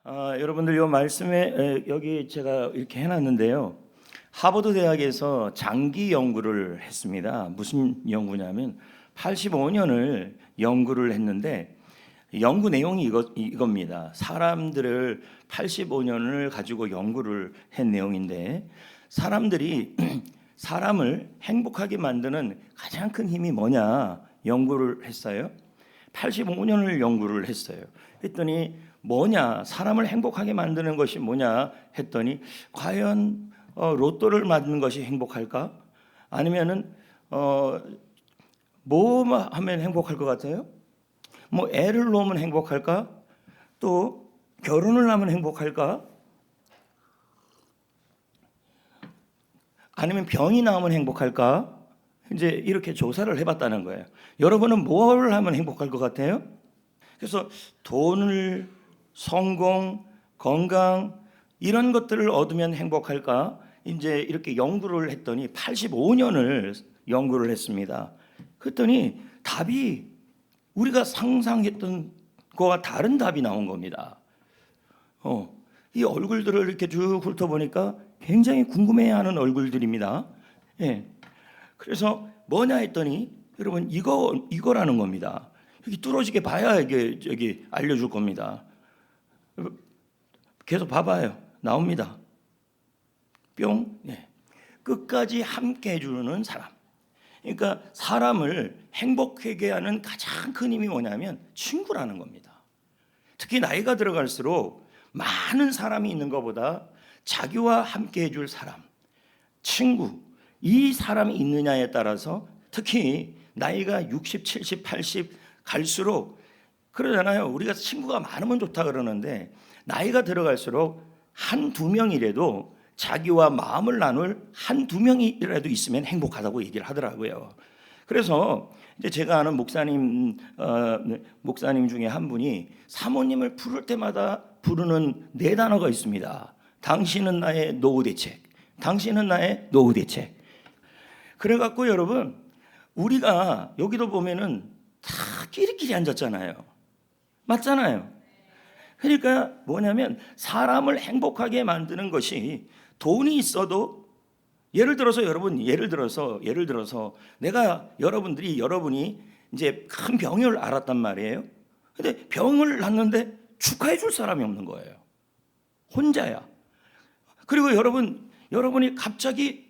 여러분들 이 말씀에 여기 제가 이렇게 해놨는데요. 하버드 대학에서 장기 연구를 했습니다. 무슨 연구냐면 85년을 연구를 했는데 연구 내용이 이겁니다. 사람들을 85년을 가지고 연구를 한 내용인데 사람들이 사람을 행복하게 만드는 가장 큰 힘이 뭐냐 연구를 했어요. 85년을 연구를 했어요. 했더니 뭐냐, 사람을 행복하게 만드는 것이 뭐냐 했더니 과연 로또를 맞는 것이 행복할까? 아니면은 뭐 하면 행복할 것 같아요? 뭐 애를 놓으면 행복할까? 또 결혼을 하면 행복할까? 아니면 병이 나오면 행복할까? 이제 이렇게 조사를 해봤다는 거예요. 여러분은 뭘 하면 행복할 것 같아요? 그래서 돈을, 성공, 건강 이런 것들을 얻으면 행복할까? 이제 이렇게 연구를 했더니 85년을 연구를 했습니다. 그랬더니 답이 우리가 상상했던 거와 다른 답이 나온 겁니다. 이 얼굴들을 이렇게 쭉 훑어보니까 굉장히 궁금해하는 얼굴들입니다. 예. 그래서 뭐냐 했더니 여러분 이거라는 겁니다. 여기 뚫어지게 봐야 이게 여기 알려줄 겁니다. 계속 봐봐요. 나옵니다. 뿅. 네. 끝까지 함께 해주는 사람. 그러니까 사람을 행복하게 하는 가장 큰 힘이 뭐냐면 친구라는 겁니다. 특히 나이가 들어갈수록 많은 사람이 있는 것보다 자기와 함께 해줄 사람, 친구, 이 사람이 있느냐에 따라서 특히 나이가 60, 70, 80 갈수록 그러잖아요. 우리가 친구가 많으면 좋다 그러는데 나이가 들어갈수록 한두 명이라도 자기와 마음을 나눌 한두 명이라도 있으면 행복하다고 얘기를 하더라고요. 그래서 이제 제가 아는 목사님 중에 한 분이 사모님을 부를 때마다 부르는 네 단어가 있습니다. 당신은 나의 노후 대책. 당신은 나의 노후 대책. 그래갖고 여러분 우리가 여기도 보면은 다 끼리끼리 앉았잖아요. 맞잖아요. 그러니까 뭐냐면 사람을 행복하게 만드는 것이 돈이 있어도 예를 들어서 내가 여러분이 이제 큰 병을 앓았단 말이에요. 근데 병을 앓는데 축하해 줄 사람이 없는 거예요. 혼자야. 그리고 여러분이 갑자기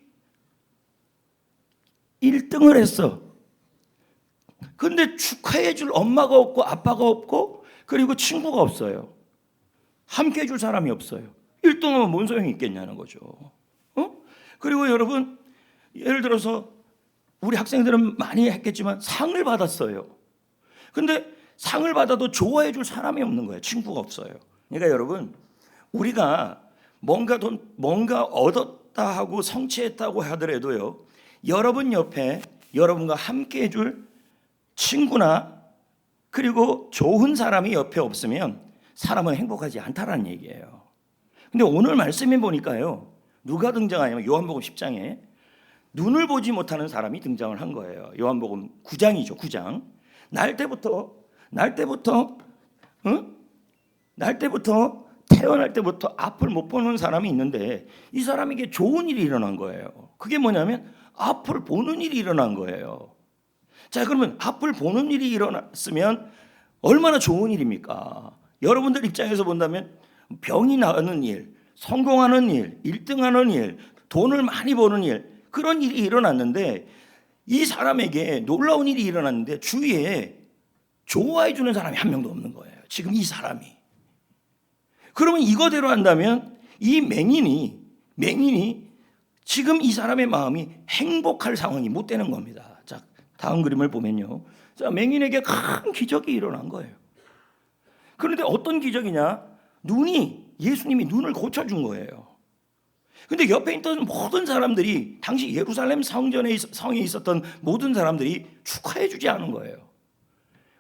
1등을 했어. 근데 축하해 줄 엄마가 없고 아빠가 없고 그리고 친구가 없어요. 함께 해줄 사람이 없어요. 1등하면 뭔 소용이 있겠냐는 거죠. 그리고 여러분 예를 들어서 우리 학생들은 많이 했겠지만 상을 받았어요. 근데 상을 받아도 좋아해 줄 사람이 없는 거예요. 친구가 없어요. 그러니까 여러분 우리가 뭔가 얻었다 하고 성취했다고 하더라도요. 여러분 옆에 여러분과 함께 해줄 친구나 그리고 좋은 사람이 옆에 없으면 사람은 행복하지 않다라는 얘기예요. 근데 오늘 말씀해 보니까요. 누가 등장하냐면 요한복음 10장에 눈을 보지 못하는 사람이 등장을 한 거예요. 요한복음 9장이죠. 9장. 날 때부터 태어날 때부터 앞을 못 보는 사람이 있는데 이 사람에게 좋은 일이 일어난 거예요. 그게 뭐냐면 앞을 보는 일이 일어난 거예요. 자, 그러면 앞을 보는 일이 일어났으면 얼마나 좋은 일입니까? 여러분들 입장에서 본다면 병이 나는 일, 성공하는 일, 1등하는 일, 돈을 많이 버는 일, 그런 일이 일어났는데 이 사람에게 놀라운 일이 일어났는데 주위에 좋아해 주는 사람이 한 명도 없는 거예요. 지금 이 사람이. 그러면 이거대로 한다면 이 맹인이 지금 이 사람의 마음이 행복할 상황이 못 되는 겁니다. 자, 다음 그림을 보면요. 자, 맹인에게 큰 기적이 일어난 거예요. 그런데 어떤 기적이냐? 예수님이 눈을 고쳐준 거예요. 근데 옆에 있던 모든 사람들이 당시 예루살렘 성에 있었던 모든 사람들이 축하해 주지 않은 거예요.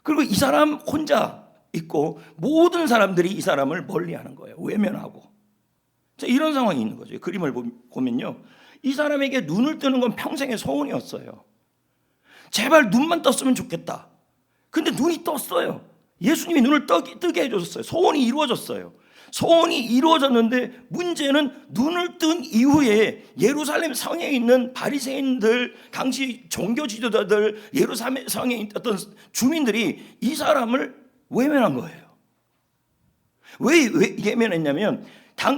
그리고 이 사람 혼자 있고 모든 사람들이 이 사람을 멀리하는 거예요. 외면하고. 자, 이런 상황이 있는 거죠. 그림을 보면요. 이 사람에게 눈을 뜨는 건 평생의 소원이었어요. 제발 눈만 떴으면 좋겠다. 근데 눈이 떴어요. 예수님이 눈을 뜨게 해줬어요. 소원이 이루어졌어요. 소원이 이루어졌는데 문제는 눈을 뜬 이후에 예루살렘 성에 있는 바리새인들, 당시 종교 지도자들, 예루살렘 성에 있던 주민들이 이 사람을 외면한 거예요. 왜 외면했냐면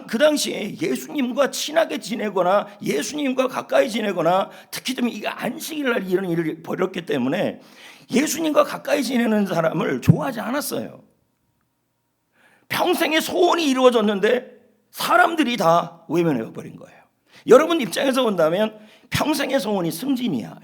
그 당시에 예수님과 친하게 지내거나 예수님과 가까이 지내거나 특히 좀 이 안식일날 이런 일을 벌였기 때문에 예수님과 가까이 지내는 사람을 좋아하지 않았어요. 평생의 소원이 이루어졌는데 사람들이 다 외면해 버린 거예요. 여러분 입장에서 본다면 평생의 소원이 승진이야.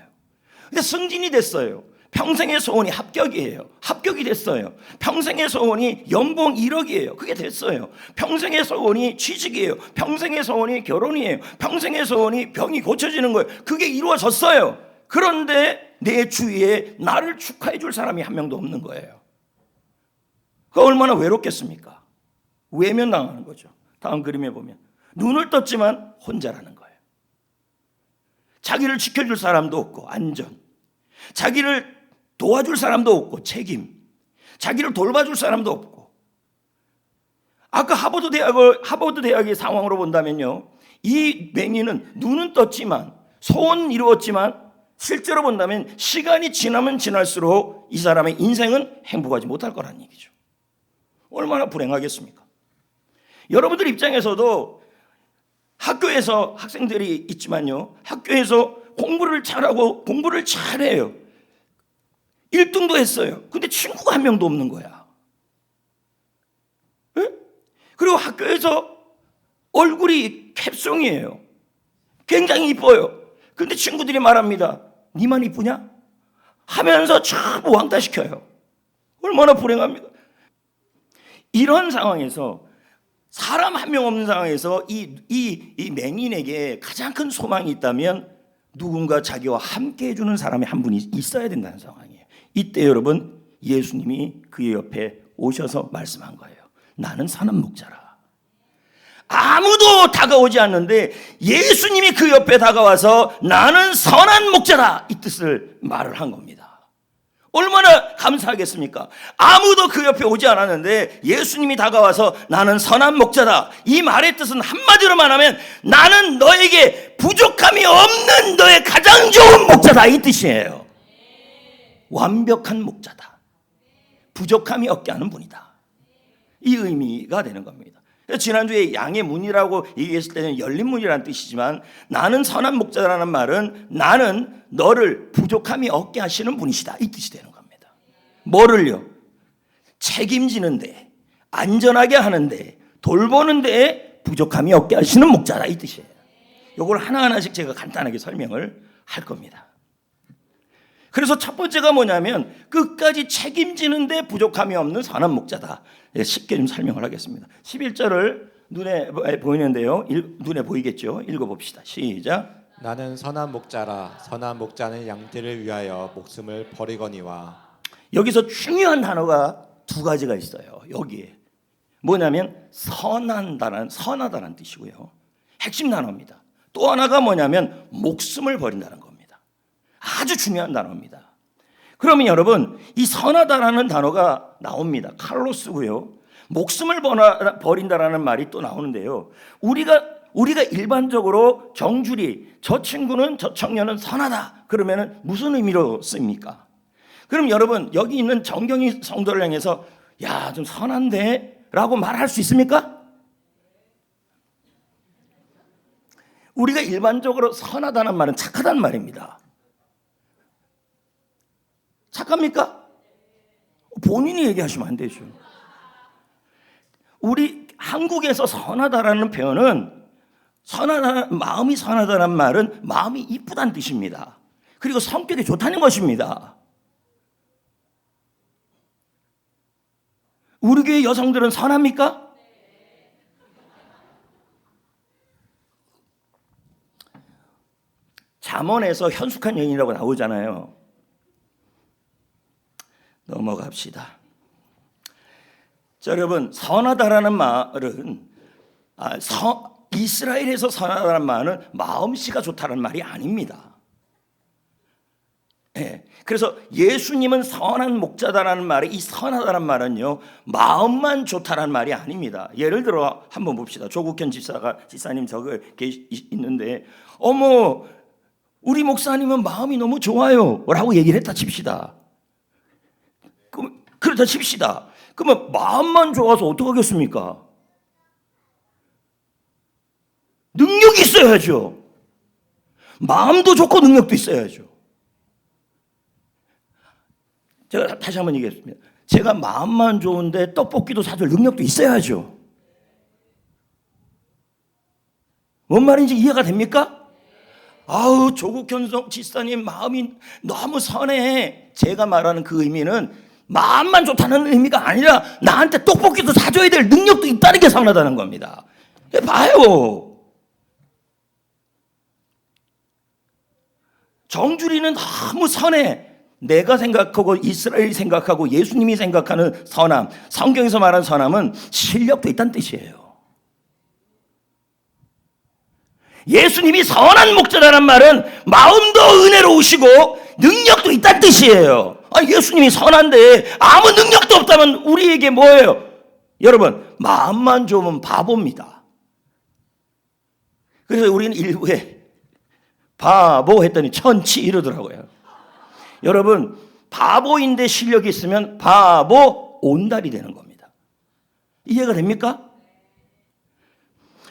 근데 승진이 됐어요. 평생의 소원이 합격이에요. 합격이 됐어요. 평생의 소원이 연봉 1억이에요. 그게 됐어요. 평생의 소원이 취직이에요. 평생의 소원이 결혼이에요. 평생의 소원이 병이 고쳐지는 거예요. 그게 이루어졌어요. 그런데 내 주위에 나를 축하해 줄 사람이 한 명도 없는 거예요. 그 얼마나 외롭겠습니까? 외면당하는 거죠. 다음 그림에 보면 눈을 떴지만 혼자라는 거예요. 자기를 지켜줄 사람도 없고 안전, 자기를 도와줄 사람도 없고 책임, 자기를 돌봐줄 사람도 없고. 아까 하버드 대학의 상황으로 본다면요, 이 맹인은 눈은 떴지만 소원은 이루었지만 실제로 본다면 시간이 지나면 지날수록 이 사람의 인생은 행복하지 못할 거라는 얘기죠. 얼마나 불행하겠습니까? 여러분들 입장에서도 학교에서 학생들이 있지만요, 학교에서 공부를 잘하고 공부를 잘해요. 1등도 했어요. 근데 친구가 한 명도 없는 거야. 네? 그리고 학교에서 얼굴이 캡송이에요. 굉장히 이뻐요. 근데 친구들이 말합니다. 니만 이쁘냐? 하면서 참 왕따시켜요. 얼마나 불행합니까? 이런 상황에서 사람 한 명 없는 상황에서 이 맹인에게 가장 큰 소망이 있다면 누군가 자기와 함께 해주는 사람이 한 분이 있어야 된다는 상황이에요. 이때 여러분 예수님이 그의 옆에 오셔서 말씀한 거예요. 나는 선한 목자라. 아무도 다가오지 않는데 예수님이 그 옆에 다가와서 나는 선한 목자다 이 뜻을 말을 한 겁니다. 얼마나 감사하겠습니까? 아무도 그 옆에 오지 않았는데 예수님이 다가와서 나는 선한 목자다. 이 말의 뜻은 한마디로 말하면 나는 너에게 부족함이 없는 너의 가장 좋은 목자다 이 뜻이에요. 완벽한 목자다. 부족함이 없게 하는 분이다. 이 의미가 되는 겁니다. 지난주에 양의 문이라고 얘기했을 때는 열린 문이라는 뜻이지만 나는 선한 목자라는 말은 나는 너를 부족함이 없게 하시는 분이시다 이 뜻이 되는 겁니다. 뭐를요? 책임지는데, 안전하게 하는데, 돌보는데 부족함이 없게 하시는 목자다 이 뜻이에요. 이걸 하나하나씩 제가 간단하게 설명을 할 겁니다. 그래서 첫 번째가 뭐냐면 끝까지 책임지는데 부족함이 없는 선한 목자다. 쉽게 좀 설명을 하겠습니다. 11절을 눈에 보이는데요. 눈에 보이겠죠? 읽어봅시다. 시작. 나는 선한 목자라. 선한 목자는 양떼를 위하여 목숨을 버리거니와. 여기서 중요한 단어가 두 가지가 있어요. 여기에 뭐냐면 선하다는 뜻이고요. 핵심 단어입니다. 또 하나가 뭐냐면 목숨을 버린다는 겁니다. 아주 중요한 단어입니다. 그러면 여러분 이 선하다라는 단어가 나옵니다. 칼로 쓰고요. 목숨을 버린다라는 말이 또 나오는데요. 우리가 일반적으로 정줄이 저 친구는 저 청년은 선하다 그러면 무슨 의미로 씁니까? 그럼 여러분 여기 있는 정경이 성도를 향해서 야, 좀 선한데 라고 말할 수 있습니까? 우리가 일반적으로 선하다는 말은 착하다는 말입니다. 착합니까? 본인이 얘기하시면 안 되죠. 우리 한국에서 선하다라는 표현은 마음이 선하다는 말은 마음이 이쁘다는 뜻입니다. 그리고 성격이 좋다는 것입니다. 우리 교회 여성들은 선합니까? 잠언에서 현숙한 여인이라고 나오잖아요. 넘어갑시다. 자, 여러분 선하다라는 말은 이스라엘에서 선하다는 말은 마음씨가 좋다는 말이 아닙니다. 예. 그래서 예수님은 선한 목자다라는 말에 이 선하다는 말은요 마음만 좋다라는 말이 아닙니다. 예를 들어 한번 봅시다. 조국현 집사님 있는데 어머 우리 목사님은 마음이 너무 좋아요 라고 얘기를 했다 칩시다. 그렇다 칩시다. 그러면 마음만 좋아서 어떡하겠습니까? 능력이 있어야죠. 마음도 좋고 능력도 있어야죠. 제가 다시 한번 얘기했습니다. 제가 마음만 좋은데 떡볶이도 사줄 능력도 있어야죠. 뭔 말인지 이해가 됩니까? 아우 조국현 지사님 마음이 너무 선해. 제가 말하는 그 의미는 마음만 좋다는 의미가 아니라 나한테 떡볶이도 사줘야 될 능력도 있다는 게 선하다는 겁니다. 봐요. 정주리는 너무 선해. 내가 생각하고 이스라엘이 생각하고 예수님이 생각하는 선함, 성경에서 말하는 선함은 실력도 있다는 뜻이에요. 예수님이 선한 목자라는 말은 마음도 은혜로우시고 능력도 있다는 뜻이에요. 예수님이 선한데 아무 능력도 없다면 우리에게 뭐예요? 여러분 마음만 좋으면 바보입니다. 그래서 우리는 일부에 바보 했더니 천치 이러더라고요. 여러분 바보인데 실력이 있으면 바보 온달이 되는 겁니다. 이해가 됩니까?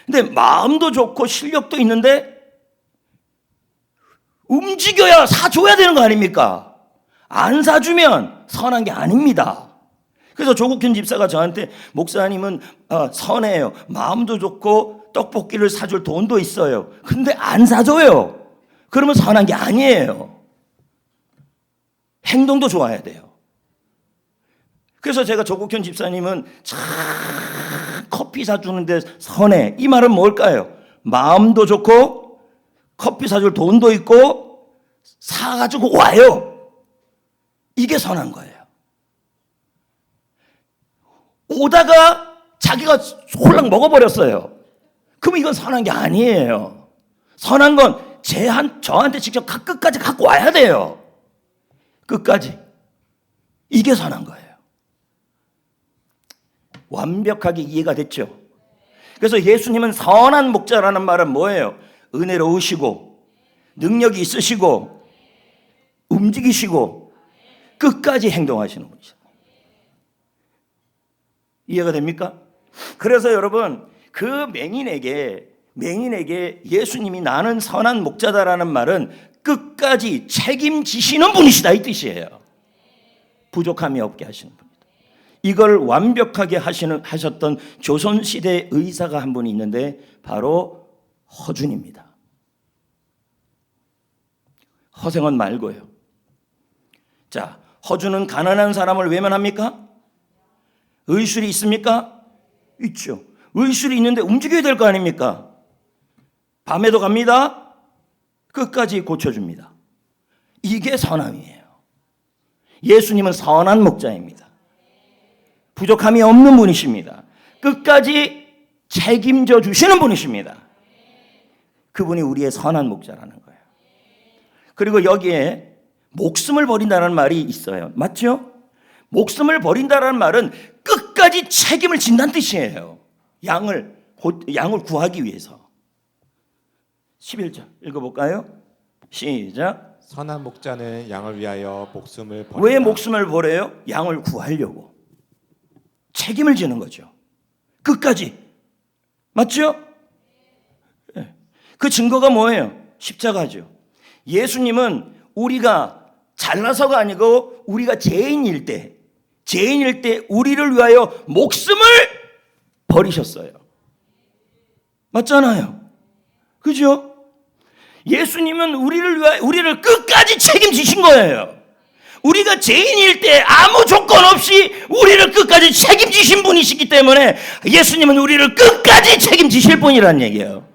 근데 마음도 좋고 실력도 있는데 움직여야 사줘야 되는 거 아닙니까? 안 사주면 선한 게 아닙니다. 그래서 조국현 집사가 저한테 목사님은 선해요. 마음도 좋고 떡볶이를 사줄 돈도 있어요. 근데 안 사줘요. 그러면 선한 게 아니에요. 행동도 좋아야 돼요. 그래서 제가 조국현 집사님은 참 커피 사주는데 선해. 이 말은 뭘까요? 마음도 좋고 커피 사줄 돈도 있고 사가지고 와요. 이게 선한 거예요. 오다가 자기가 홀랑 먹어버렸어요. 그럼 이건 선한 게 아니에요. 선한 건 저한테 직접 끝까지 갖고 와야 돼요. 끝까지. 이게 선한 거예요. 완벽하게 이해가 됐죠? 그래서 예수님은 선한 목자라는 말은 뭐예요? 은혜로우시고 능력이 있으시고 움직이시고 끝까지 행동하시는 분이죠. 이해가 됩니까? 그래서 여러분 그 맹인에게 예수님이 나는 선한 목자다라는 말은 끝까지 책임지시는 분이시다 이 뜻이에요. 부족함이 없게 하시는 분이다. 이걸 완벽하게 하셨던 조선시대 의사가 한 분이 있는데 바로 허준입니다. 허생원 말고요. 자, 허준은 가난한 사람을 외면합니까? 의술이 있습니까? 있죠. 의술이 있는데 움직여야 될 거 아닙니까? 밤에도 갑니다. 끝까지 고쳐줍니다. 이게 선함이에요. 예수님은 선한 목자입니다. 부족함이 없는 분이십니다. 끝까지 책임져 주시는 분이십니다. 그분이 우리의 선한 목자라는 거예요. 그리고 여기에 목숨을 버린다는 말이 있어요. 맞죠? 목숨을 버린다는 말은 끝까지 책임을 진다는 뜻이에요. 양을 구하기 위해서. 11절 읽어볼까요? 시작. 선한 목자는 양을 위하여 목숨을 버린다. 왜 목숨을 버려요? 양을 구하려고. 책임을 지는 거죠. 끝까지. 맞죠? 그 증거가 뭐예요? 십자가죠. 예수님은 우리가 잘나서가 아니고 우리가 죄인일 때 우리를 위하여 목숨을 버리셨어요. 맞잖아요. 그죠? 예수님은 우리를 끝까지 책임지신 거예요. 우리가 죄인일 때 아무 조건 없이 우리를 끝까지 책임지신 분이시기 때문에 예수님은 우리를 끝까지 책임지실 분이라는 얘기예요.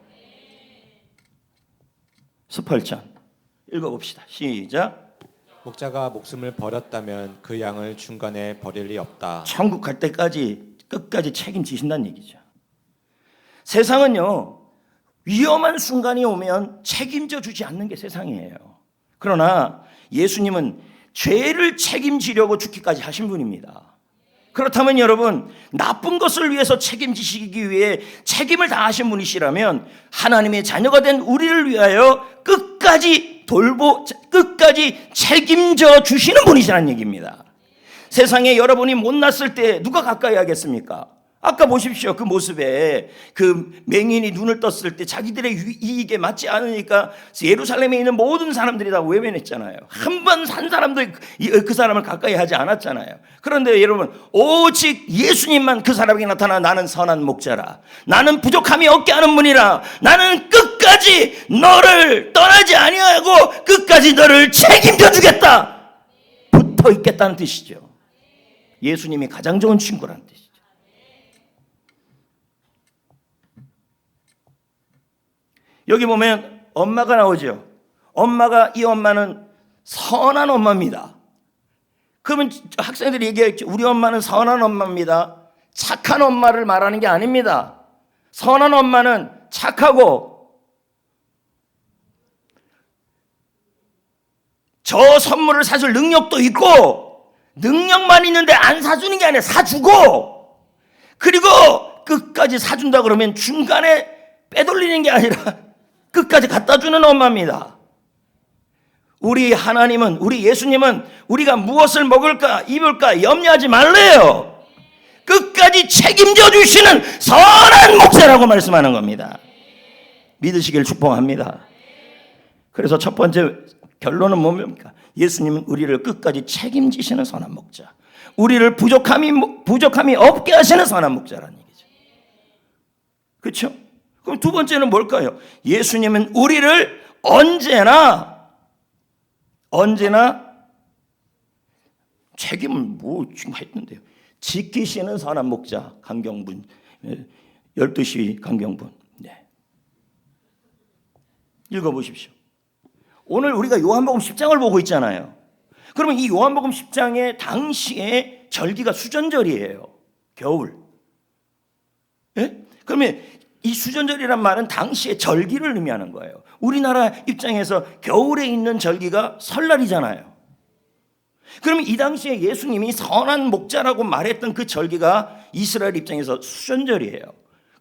18장 읽어봅시다. 시작. 목자가 목숨을 버렸다면 그 양을 중간에 버릴 리 없다. 천국 갈 때까지 끝까지 책임지신다는 얘기죠. 세상은요 위험한 순간이 오면 책임져 주지 않는 게 세상이에요. 그러나 예수님은 죄를 책임지려고 죽기까지 하신 분입니다. 그렇다면 여러분, 나쁜 것을 위해서 책임지시기 위해 책임을 다하신 분이시라면 하나님의 자녀가 된 우리를 위하여 끝까지 끝까지 책임져 주시는 분이시라는 얘기입니다. 세상에 여러분이 못났을 때 누가 가까이 하겠습니까? 아까 보십시오. 그 모습에 그 맹인이 눈을 떴을 때 자기들의 이익에 맞지 않으니까 예루살렘에 있는 모든 사람들이 다 외면했잖아요. 한 번 산 사람도 그 사람을 가까이 하지 않았잖아요. 그런데 여러분, 오직 예수님만 그 사람에게 나타나 나는 선한 목자라, 나는 부족함이 없게 하는 분이라, 나는 끝까지 너를 떠나지 아니하고 끝까지 너를 책임져 주겠다, 붙어 있겠다는 뜻이죠. 예수님이 가장 좋은 친구라는 뜻이죠. 여기 보면 엄마가 나오죠. 이 엄마는 선한 엄마입니다. 그러면 학생들이 얘기했죠. 우리 엄마는 선한 엄마입니다. 착한 엄마를 말하는 게 아닙니다. 선한 엄마는 착하고 저 선물을 사줄 능력도 있고, 능력만 있는데 안 사주는 게 아니라 사주고, 그리고 끝까지 사준다 그러면 중간에 빼돌리는 게 아니라 끝까지 갖다 주는 엄마입니다. 우리 하나님은, 우리 예수님은 우리가 무엇을 먹을까 입을까 염려하지 말래요. 끝까지 책임져 주시는 선한 목자라고 말씀하는 겁니다. 믿으시길 축복합니다. 그래서 첫 번째 결론은 뭡니까? 예수님은 우리를 끝까지 책임지시는 선한 목자, 우리를 부족함이 없게 하시는 선한 목자라는 얘기죠. 그렇죠? 그럼 두 번째는 뭘까요? 예수님은 우리를 언제나 책임을 지금 했는데요. 지키시는 선한 목자. 강경분 12시 강경분. 네. 읽어보십시오. 오늘 우리가 요한복음 10장을 보고 있잖아요. 그러면 이 요한복음 10장의 당시의 절기가 수전절이에요. 겨울. 예? 그러면 이 수전절이란 말은 당시의 절기를 의미하는 거예요. 우리나라 입장에서 겨울에 있는 절기가 설날이잖아요. 그러면 이 당시에 예수님이 선한 목자라고 말했던 그 절기가 이스라엘 입장에서 수전절이에요.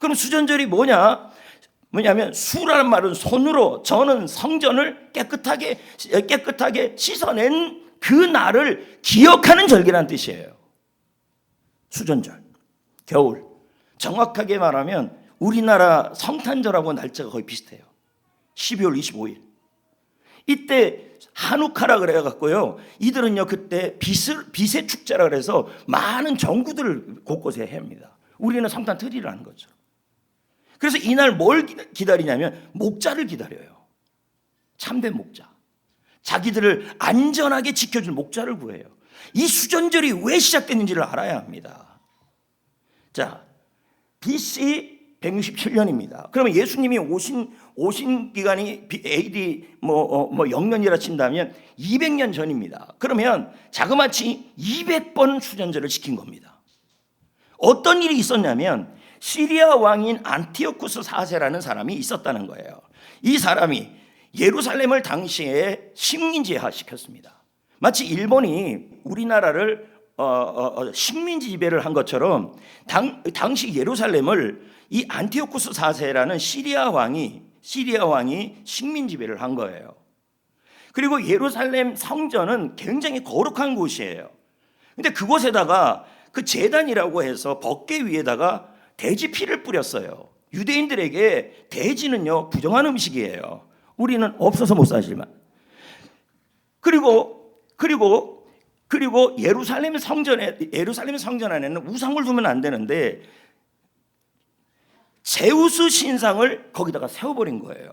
그럼 수전절이 뭐냐면 수라는 말은 손으로 저는 성전을 깨끗하게 씻어낸 그 날을 기억하는 절기라는 뜻이에요. 수전절, 겨울. 정확하게 말하면 우리나라 성탄절하고 날짜가 거의 비슷해요. 12월 25일. 이때 한우카라 그래갖고요. 이들은요 그때 빛의 축제라 그래서 많은 전구들을 곳곳에 합니다. 우리는 성탄 트리를 하는 거죠. 그래서 이날 뭘 기다리냐면 목자를 기다려요. 참된 목자. 자기들을 안전하게 지켜줄 목자를 구해요. 이 수전절이 왜 시작됐는지를 알아야 합니다. 자, BC 167년입니다. 그러면 예수님이 오신 기간이 AD 0년이라 친다면 200년 전입니다. 그러면 자그마치 200번 수전절을 지킨 겁니다. 어떤 일이 있었냐면 시리아 왕인 안티오쿠스 4세라는 사람이 있었다는 거예요. 이 사람이 예루살렘을 당시에 식민지화 시켰습니다. 마치 일본이 우리나라를 식민지 지배를 한 것처럼 당시 예루살렘을 이 안티오쿠스 4세라는 시리아 왕이 식민 지배를 한 거예요. 그리고 예루살렘 성전은 굉장히 거룩한 곳이에요. 근데 그곳에다가 그 제단이라고 해서 법궤 위에다가 돼지 피를 뿌렸어요. 유대인들에게 돼지는요 부정한 음식이에요. 우리는 없어서 못 사지만. 그리고 예루살렘 성전 안에는 우상을 두면 안 되는데 제우스 신상을 거기다가 세워버린 거예요.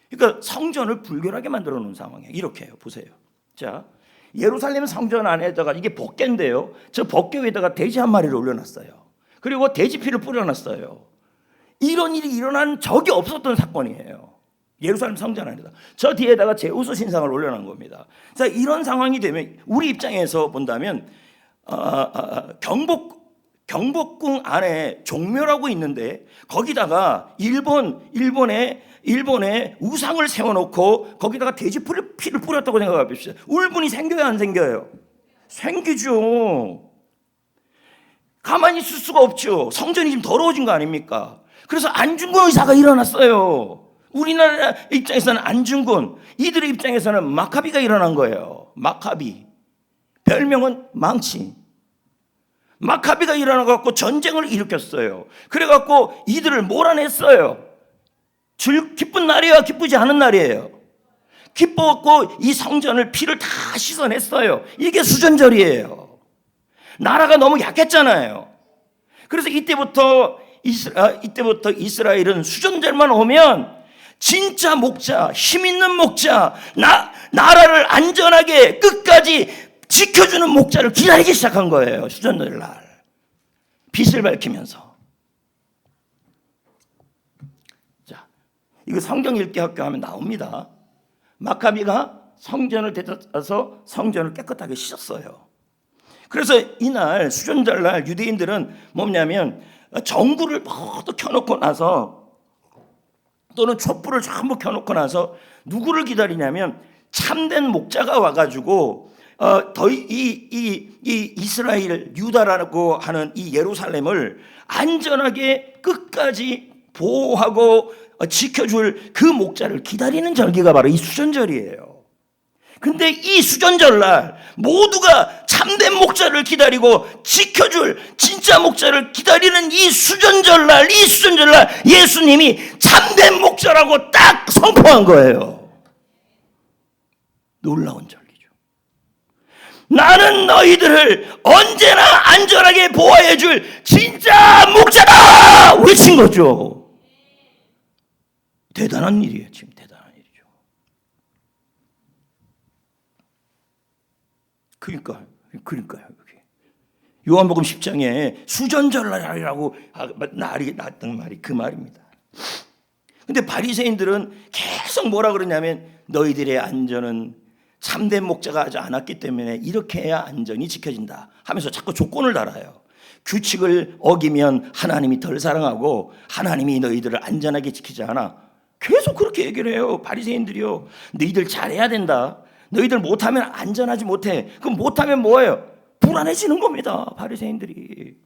그러니까 성전을 불결하게 만들어 놓은 상황이에요. 이렇게 해요. 보세요. 자, 예루살렘 성전 안에다가 이게 법궤인데요. 저 법궤 위에다가 돼지 한 마리를 올려놨어요. 그리고 돼지 피를 뿌려놨어요. 이런 일이 일어난 적이 없었던 사건이에요. 예루살렘 성전 안에다. 저 뒤에다가 제우스 신상을 올려놓은 겁니다. 자, 이런 상황이 되면 우리 입장에서 본다면 경복궁 안에 종묘라고 있는데 거기다가 일본의 우상을 세워놓고 거기다가 돼지 피를 뿌렸다고 생각해 봅시다. 울분이 생겨요, 안 생겨요? 생기죠. 가만히 있을 수가 없죠. 성전이 지금 더러워진 거 아닙니까? 그래서 안중근 의사가 일어났어요. 우리나라 입장에서는 안중근, 이들의 입장에서는 마카비가 일어난 거예요. 마카비, 별명은 망치. 마카비가 일어나갖고 전쟁을 일으켰어요. 그래갖고 이들을 몰아냈어요. 기쁜 날이에요, 기쁘지 않은 날이에요? 기뻐갖고 이 성전을 피를 다 씻어냈어요. 이게 수전절이에요. 나라가 너무 약했잖아요. 그래서 이때부터 이스라엘은 수전절만 오면 진짜 목자, 힘 있는 목자, 나라를 안전하게 끝까지 지켜주는 목자를 기다리기 시작한 거예요. 수전절 날 빛을 밝히면서. 자, 이거 성경 읽기 학교 하면 나옵니다. 마카비가 성전을 되찾아서 성전을 깨끗하게 씻었어요. 그래서 이날 수전절 날 유대인들은 뭐냐면 전구를 모두 켜놓고 나서 또는 촛불을 전부 켜놓고 나서 누구를 기다리냐면 참된 목자가 와가지고 이 이스라엘 유다라고 하는 이 예루살렘을 안전하게 끝까지 보호하고 지켜줄 그 목자를 기다리는 절기가 바로 이 수전절이에요. 근데 이 수전절날 모두가 참된 목자를 기다리고 지켜줄 진짜 목자를 기다리는 이 수전절날 예수님이 참된 목자라고 딱 선포한 거예요. 놀라운 절기죠. 나는 너희들을 언제나 안전하게 보호해 줄 진짜 목자다! 외친 거죠. 대단한 일이에요. 지금 대단한 일이죠. 그러니까요. 요한복음 10장에 수전절날이라고 날이 났던 말이 그 말입니다. 근데 바리새인들은 계속 뭐라 그러냐면 너희들의 안전은 참된 목자가 하지 않았기 때문에 이렇게 해야 안전이 지켜진다 하면서 자꾸 조건을 달아요. 규칙을 어기면 하나님이 덜 사랑하고 하나님이 너희들을 안전하게 지키지 않아. 계속 그렇게 얘기를 해요. 바리새인들이요. 너희들 잘해야 된다. 너희들 못하면 안전하지 못해. 그럼 못하면 뭐예요? 불안해지는 겁니다. 바리새인들이.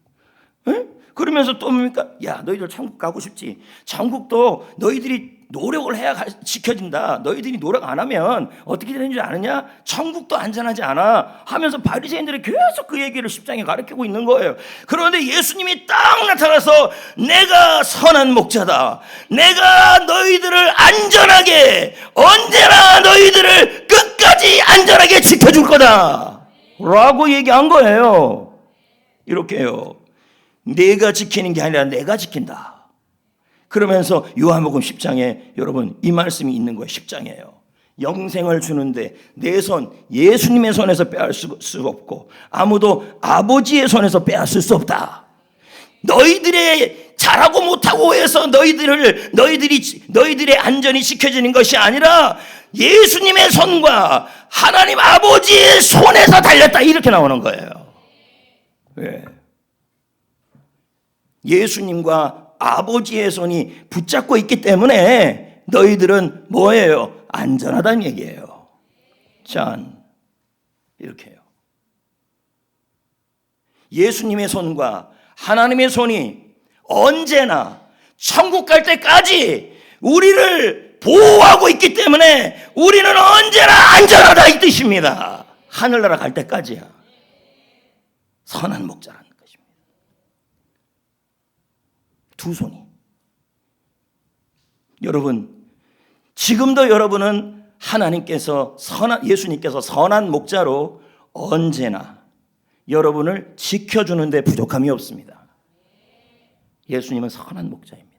그러면서 또 뭡니까? 야, 너희들 천국 가고 싶지? 천국도 너희들이 노력을 해야 지켜진다. 너희들이 노력 안 하면 어떻게 되는 줄 아느냐? 천국도 안전하지 않아 하면서 바리새인들이 계속 그 얘기를 10장에 가르치고 있는 거예요. 그런데 예수님이 딱 나타나서 내가 선한 목자다. 내가 너희들을 안전하게 언제나 너희들을 끝까지 안전하게 지켜줄 거다 라고 얘기한 거예요. 이렇게요. 내가 지키는 게 아니라 내가 지킨다. 그러면서 요한복음 10장에 여러분 이 말씀이 있는 거예요. 10장이에요. 영생을 주는데 내 손, 예수님의 손에서 빼앗을 수 없고 아무도 아버지의 손에서 빼앗을 수 없다. 너희들의 잘하고 못하고 해서 너희들의 안전이 지켜지는 것이 아니라 예수님의 손과 하나님 아버지의 손에서 달렸다. 이렇게 나오는 거예요. 왜? 예수님과 아버지의 손이 붙잡고 있기 때문에 너희들은 뭐예요? 안전하다는 얘기예요. 짠. 이렇게요. 예수님의 손과 하나님의 손이 언제나 천국 갈 때까지 우리를 보호하고 있기 때문에 우리는 언제나 안전하다 이 뜻입니다. 하늘나라 갈 때까지야. 선한 목자라는 것입니다. 두 손이. 여러분, 지금도 여러분은 예수님께서 선한 목자로 언제나 여러분을 지켜주는데 부족함이 없습니다. 예수님은 선한 목자입니다.